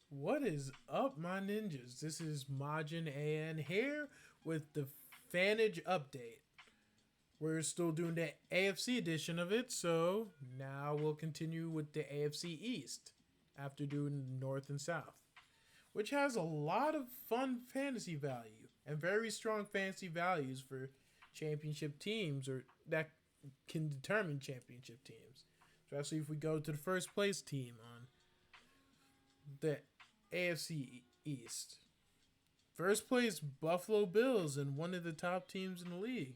What is up, my ninjas? This is Majin AN here with the FANTage update. We're still doing the AFC edition of it, so now we'll continue with the AFC East after doing North and South, which has a lot of fun fantasy value and very strong fantasy values for championship teams or that can determine championship teams. Especially if we go to the first place team on the AFC East. First place, Buffalo Bills, and one of the top teams in the league.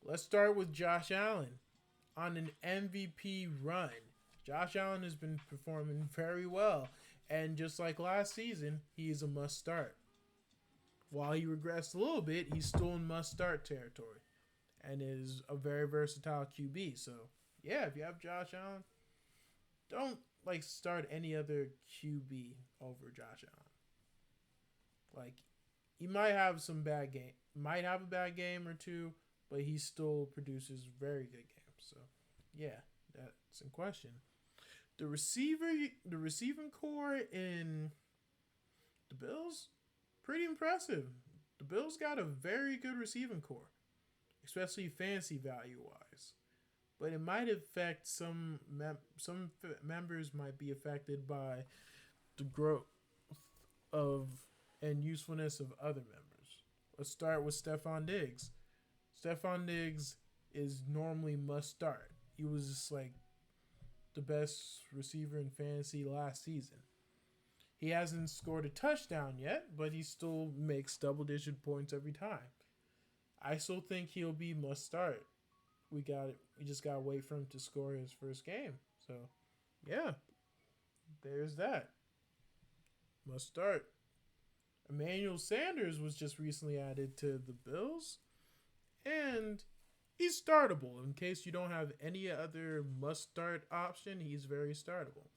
Let's start with Josh Allen on an MVP run. Josh Allen has been performing very well, and just like last season, he is a must start. While he regressed a little bit, he's still in must start territory and is a very versatile QB. So, yeah, if you have Josh Allen, don't start any other QB over Josh Allen. Like he might have a bad game or two, but he still produces very good games. So yeah, that's in question. The receiving core in the Bills, pretty impressive. The Bills got a very good receiving core, especially fantasy value wise. But it might affect some members might be affected by the growth of and usefulness of other members. Let's start with Stephon Diggs. Stephon Diggs is normally must start. He was just like the best receiver in fantasy last season. He hasn't scored a touchdown yet, but he still makes double digit points every time. I still think he'll be must start. We just gotta wait for him to score his first game. So yeah, there's that. Must start. Emmanuel Sanders was just recently added to the Bills, and he's startable. In case you don't have any other must start option, he's very startable.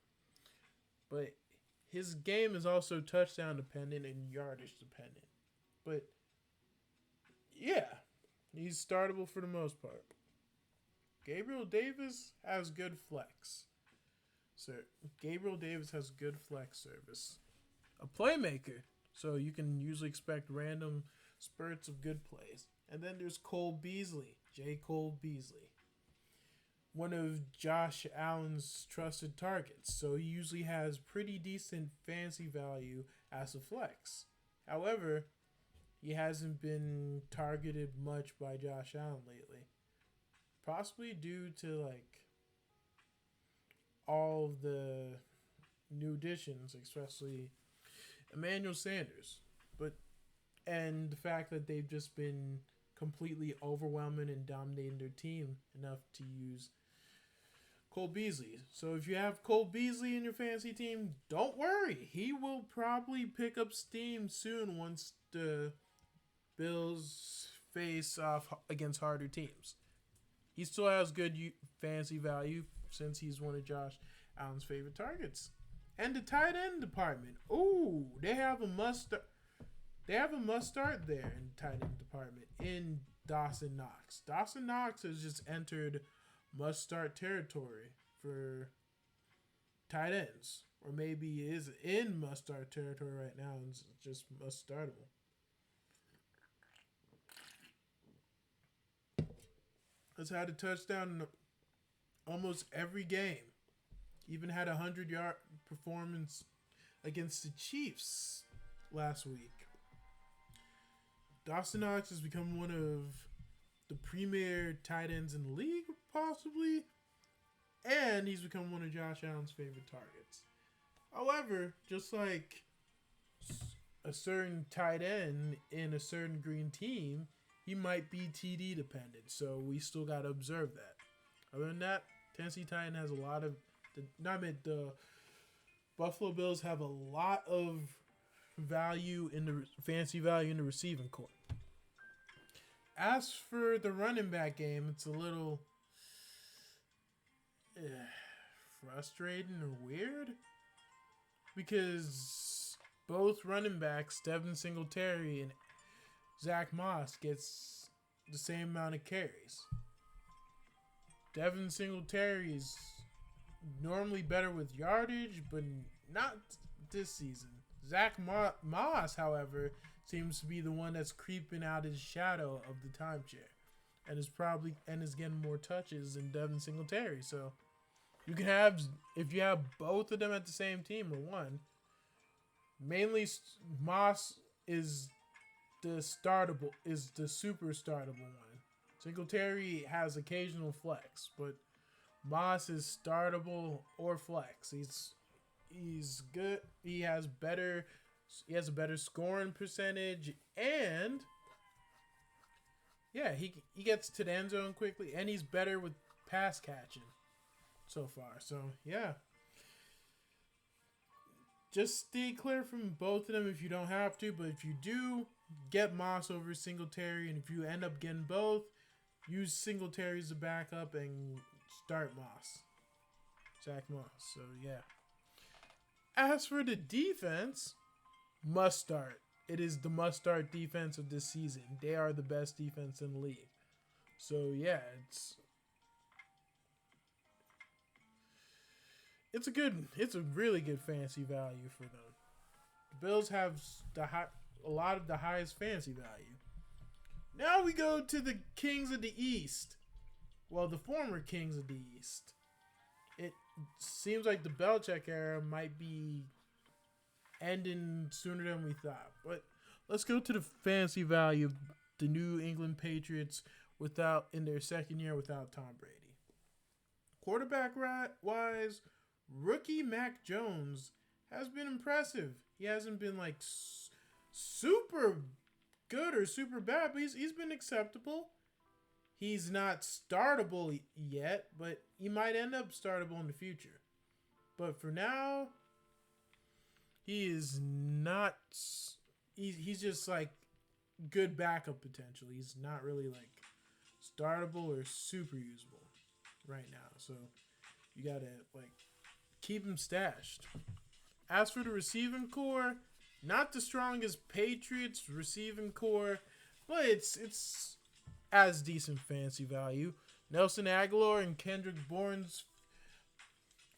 But his game is also touchdown dependent and yardage dependent. But yeah, he's startable for the most part. Gabriel Davis has good flex. So Gabriel Davis has good flex service. A playmaker, so you can usually expect random spurts of good plays. And then there's Cole Beasley, J. Cole Beasley, one of Josh Allen's trusted targets. So he usually has pretty decent fantasy value as a flex. However, he hasn't been targeted much by Josh Allen lately. Possibly due to all of the new additions, especially Emmanuel Sanders, and the fact that they've just been completely overwhelming and dominating their team enough to use Cole Beasley. So if you have Cole Beasley in your fantasy team, don't worry. He will probably pick up steam soon once the Bills face off against harder teams. He still has good fantasy value since he's one of Josh Allen's favorite targets. And the tight end department. Ooh, they have a must start there in the tight end department in Dawson Knox. Dawson Knox has just entered must start territory for tight ends. Or maybe is in must start territory right now and is just must startable. Has had a touchdown in almost every game. Even had a 100-yard performance against the Chiefs last week. Dawson Knox has become one of the premier tight ends in the league, possibly, and he's become one of Josh Allen's favorite targets. However, just like a certain tight end in a certain green team, he might be TD dependent, so we still got to observe that. Other than that, Tennessee Titan has a lot of the Buffalo Bills have a lot of value in the fantasy value in the receiving core. As for the running back game, it's a little frustrating or weird because both running backs, Devin Singletary and Zach Moss, gets the same amount of carries. Devin Singletary is normally better with yardage, but not this season. Moss, however, seems to be the one that's creeping out his shadow of the timeshare, and is getting more touches than Devin Singletary. So you can have, if you have both of them at the same team or one. Mainly, Moss is the super startable one. Singletary has occasional flex, but Moss is startable or flex. He's good. He has a better scoring percentage, and yeah, he gets to the end zone quickly, and he's better with pass catching so far. So yeah, just stay clear from both of them if you don't have to, but if you do, get Moss over Singletary, and if you end up getting both, use Singletary as a backup and start Zach Moss. So yeah. As for the defense, must start. It is the must start defense of this season. They are the best defense in the league. So yeah, it's a really good fantasy value for them. The Bills have a lot of the highest fantasy value. Now we go to the Kings of the East. Well, the former Kings of the East. It seems like the Belichick era might be ending sooner than we thought. But let's go to the fantasy value of the New England Patriots in their second year without Tom Brady. Quarterback wise, rookie Mac Jones has been impressive. He hasn't been like super good or super bad, but he's been acceptable. He's not startable yet, but he might end up startable in the future. But for now, he is not. He's just like good backup potential. He's not really like startable or super usable right now. So you gotta like keep him stashed. As for the receiving core, not the strongest Patriots receiving core, but it's as decent fantasy value. Nelson Aguilar and Kendrick Bourne's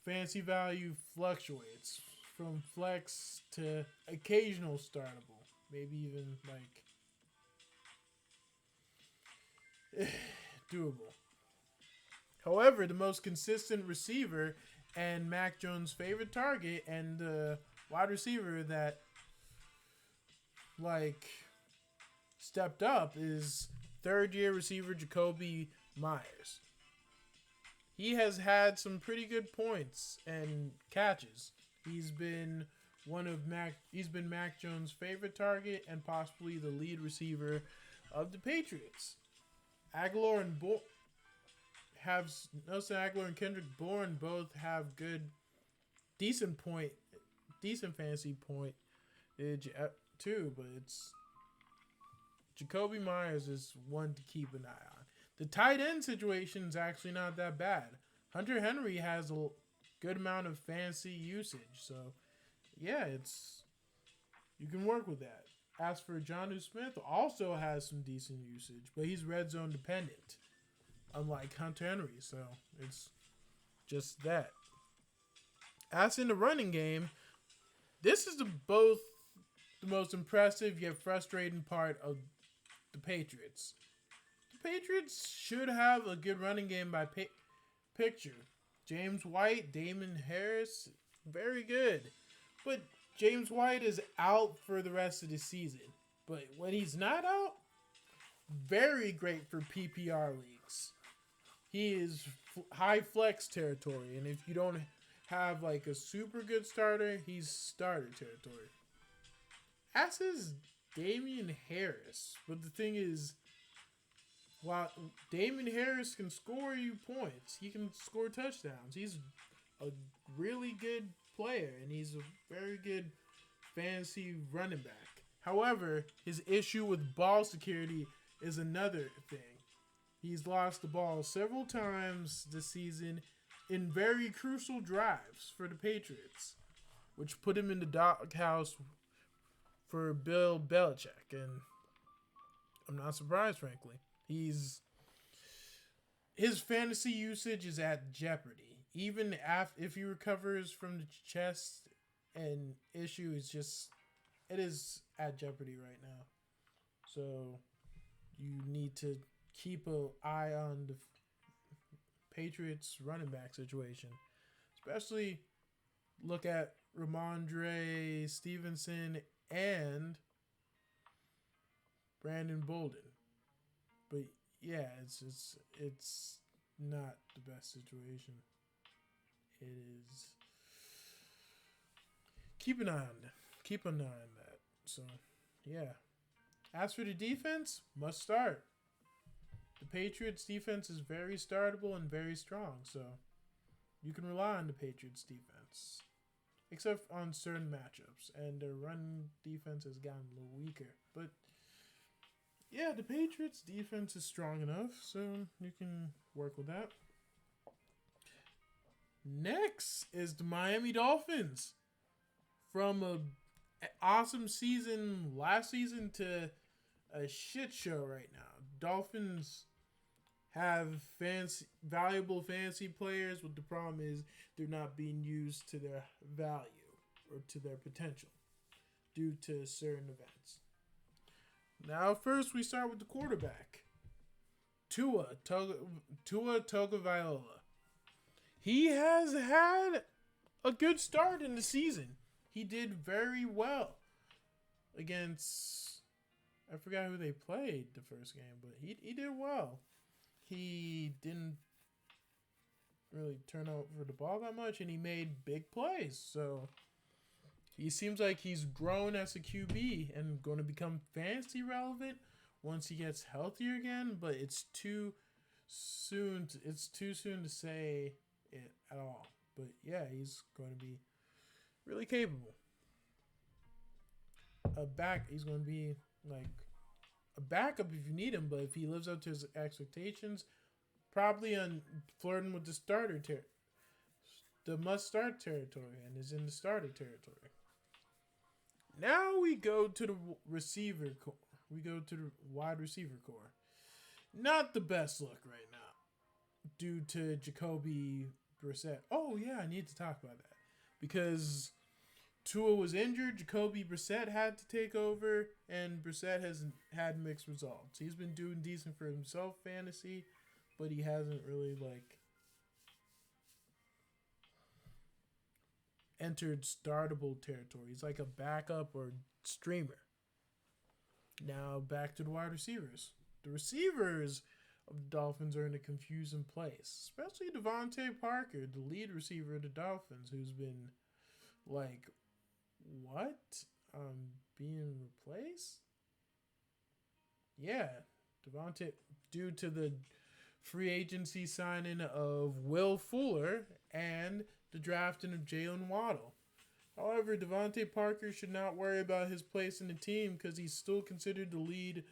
fantasy value fluctuates from flex to occasional startable, maybe even like doable. However, the most consistent receiver and Mac Jones' favorite target and the wide receiver that like stepped up is third-year receiver Jacoby Myers. He has had some pretty good points and catches. He's been Mac Jones' favorite target and possibly the lead receiver of the Patriots. Nelson Aguilar and Kendrick Bourne both have decent fantasy point too, but it's Jacoby Myers is one to keep an eye on. The tight end situation is actually not that bad. Hunter Henry has a good amount of fantasy usage, so yeah, you can work with that. As for Jonnu Smith, also has some decent usage, but he's red zone dependent, unlike Hunter Henry, so it's just that. As in the running game, this is both the most impressive yet frustrating part of the Patriots. The Patriots should have a good running game by picture. James White, Damon Harris, very good. But James White is out for the rest of the season. But when he's not out, very great for PPR leagues. He is high flex territory. And if you don't have like a super good starter, he's starter territory. As is Damian Harris. But the thing is, while Damian Harris can score you points, he can score touchdowns. He's a really good player, and he's a very good fantasy running back. However, his issue with ball security is another thing. He's lost the ball several times this season in very crucial drives for the Patriots, which put him in the doghouse for Bill Belichick, and I'm not surprised, frankly. His fantasy usage is at jeopardy. Even if he recovers from the chest an issue. Is just it is at jeopardy right now. So you need to keep an eye on the Patriots running back situation, especially look at Ramondre Stevenson and Brandon Bolden. But yeah, it's not the best situation. It is. Keep an eye on that. Keep an eye on that. So yeah. As for the defense, must start. The Patriots defense is very startable and very strong, so you can rely on the Patriots defense. Except on certain matchups, and their run defense has gotten a little weaker. But yeah, the Patriots defense is strong enough, so you can work with that. Next is the Miami Dolphins. From a awesome season last season to a shit show right now. Dolphins have valuable fantasy players, but the problem is they're not being used to their value or to their potential due to certain events. Now, first we start with the quarterback, Tua Tagovailoa. He has had a good start in the season. He did very well against, I forgot who they played the first game, but he did well. He didn't really turn over the ball that much, and he made big plays. So he seems like he's grown as a QB and going to become fantasy relevant once he gets healthier again. But it's too soon. It's too soon to say it at all. But yeah, he's going to be really capable. He's going to be like a backup if you need him, but if he lives up to his expectations, probably on flirting with the must-start territory, and is in the starter territory. Now we go to the receiver core. We go to the wide receiver core. Not the best look right now, due to Jacoby Brissett. Oh yeah, I need to talk about that because Tua was injured. Jacoby Brissett had to take over, and Brissett has had mixed results. He's been doing decent for himself fantasy, but he hasn't really entered startable territory. He's like a backup or streamer. Now back to the wide receivers. The receivers of the Dolphins are in a confusing place, especially Devontae Parker, the lead receiver of the Dolphins, who's been like, what? Being replaced? Yeah, Devontae, due to the free agency signing of Will Fuller and the drafting of Jalen Waddle. However, Devontae Parker should not worry about his place in the team because he's still considered the lead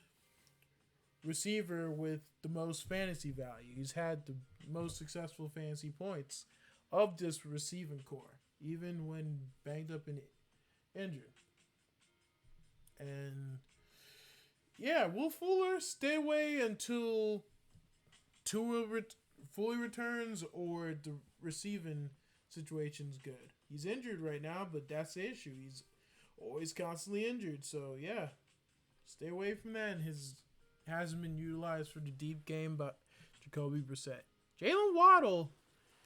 receiver with the most fantasy value. He's had the most successful fantasy points of this receiving core, even when banged up and injured. And yeah, Will Fuller, stay away until Tua fully returns or the receiving situation's good. He's injured right now, but that's the issue. He's always constantly injured. So yeah, stay away from that. And his hasn't been utilized for the deep game, but Jacoby Brissett. Jalen Waddle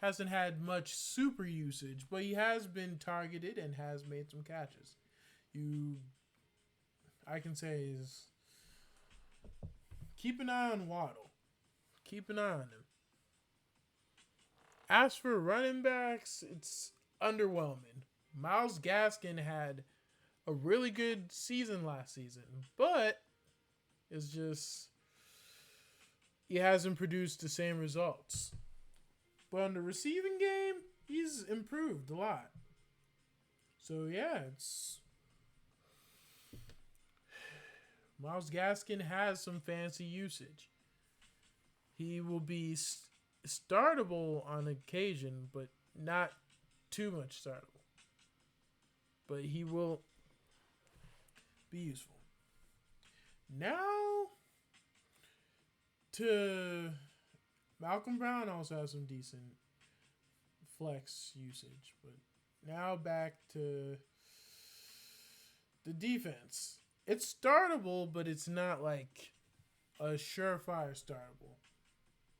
hasn't had much super usage, but he has been targeted and has made some catches. I can say is keep an eye on Waddle. Keep an eye on him. As for running backs, it's underwhelming. Myles Gaskin had a really good season last season, but it's just he hasn't produced the same results. But on the receiving game, he's improved a lot. So yeah, it's Myles Gaskin has some fancy usage. He will be startable on occasion, but not too much startable. But he will be useful. Now to Malcolm Brown also has some decent flex usage, but now back to the defense. It's startable, but it's not like a surefire startable.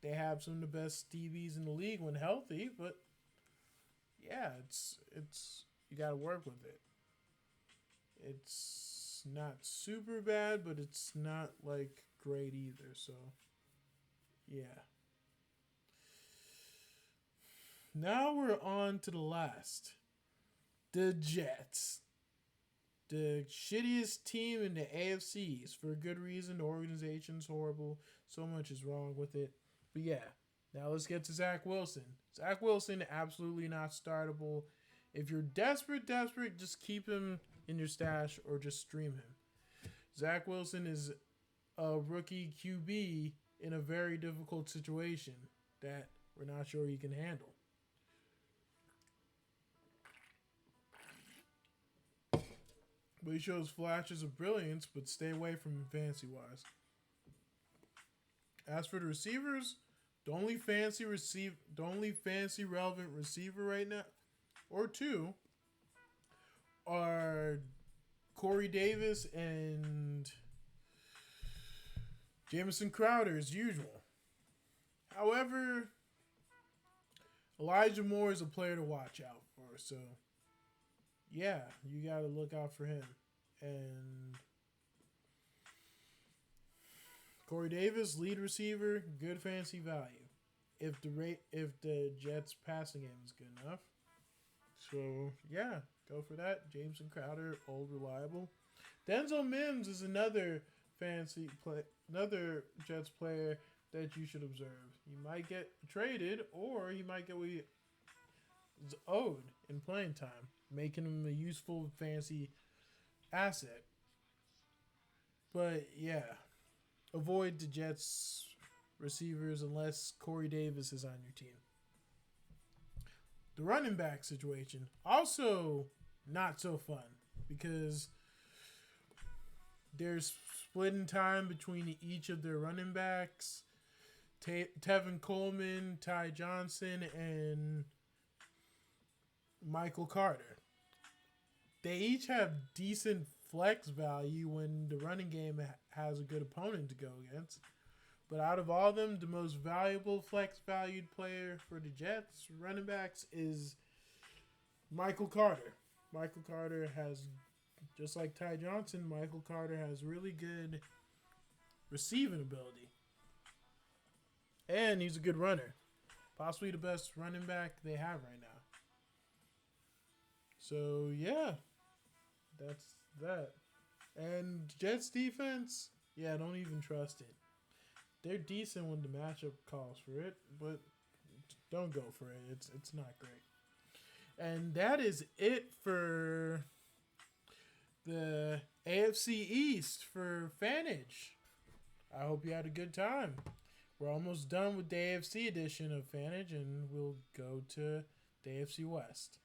They have some of the best DBs in the league when healthy, but yeah, it's you got to work with it. It's not super bad, but it's not like great either. So yeah. Now we're on to the last. The Jets. The shittiest team in the AFC East for a good reason. The organization's horrible. So much is wrong with it. But yeah, now let's get to Zach Wilson. Zach Wilson, absolutely not startable. If you're desperate, just keep him in your stash or just stream him. Zach Wilson is a rookie QB in a very difficult situation that we're not sure he can handle. But he shows flashes of brilliance, but stay away from him fantasy-wise. As for the receivers, the only fancy relevant receiver right now, or two, are Corey Davis and Jamison Crowder as usual. However, Elijah Moore is a player to watch out for, so yeah, you got to look out for him. And Corey Davis, lead receiver, good fantasy value. If the Jets passing game is good enough. So yeah, go for that. Jameson Crowder, old reliable. Denzel Mims is another another Jets player that you should observe. He might get traded, or he might get what he is owed in playing time, making him a useful fantasy asset. But yeah, avoid the Jets receivers unless Corey Davis is on your team. The running back situation, also not so fun because there's splitting time between each of their running backs. Tevin Coleman, Ty Johnson, and Michael Carter. They each have decent flex value when the running game has a good opponent to go against. But out of all of them, the most valuable flex valued player for the Jets running backs is Michael Carter. Michael Carter has, just like Ty Johnson, Michael Carter has really good receiving ability. And he's a good runner. Possibly the best running back they have right now. So, yeah. That's that. And Jets defense, yeah, don't even trust it. They're decent when the matchup calls for it, but don't go for it. It's not great. And that is it for the AFC East for FANTage. I hope you had a good time. We're almost done with the AFC edition of FANTage, and we'll go to the AFC West.